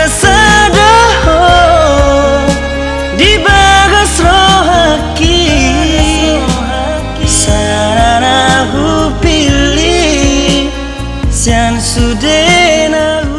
sadaho di bagas rohaki saranahu pilih sian sudenahu.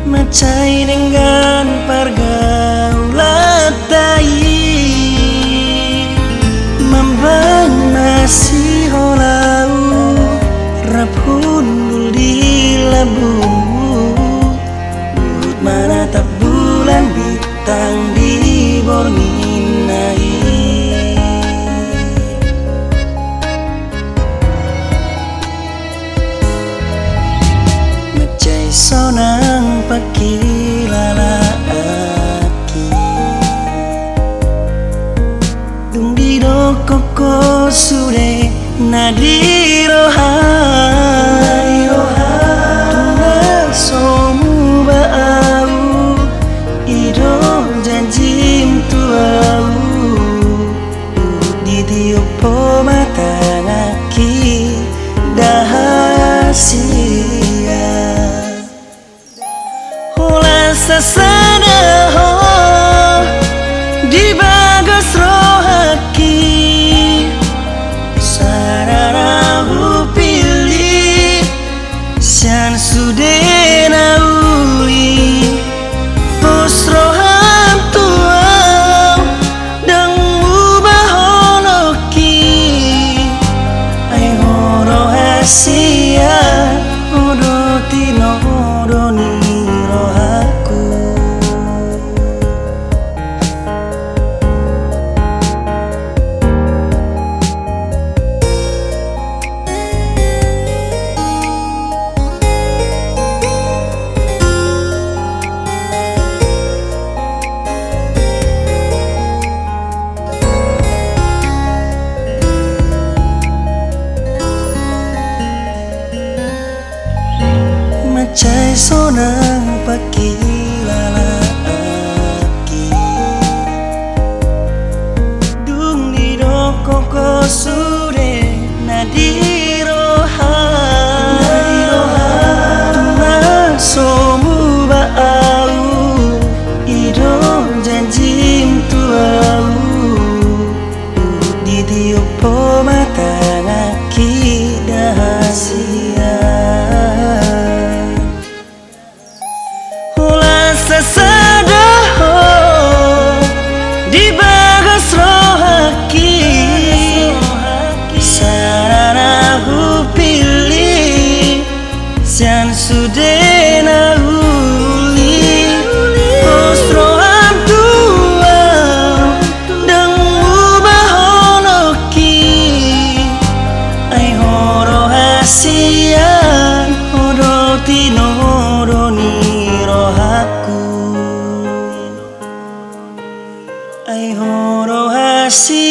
Macai dengan pergaulan tai Mambang masih holau Rapundul di labu Buhut mana tak bulan bintang di borninai Macai sonang pakilala aki Dung di do koko sude nadirohai Tuna somu ba'au Ido janjim tuau Di tiopo mata ngaki dahasia Sasadaho di bagas rohaki saranahu pilih sian sudena uli pos rohan tuau dang ubah honoki ay horo hasia odo tino odoni Macai sonang pakilala aki Dung di do koko sude nadirohai Tuna somu ba'au Ido janjim tuau Di tiopo mata ngaki dahasia Sasadaho di bagas rohaki saranahu pilih sian sudena uli pos rohan tuau dang ubah honoki ay horo hasian hodo tino doni rohaku ay horo hasian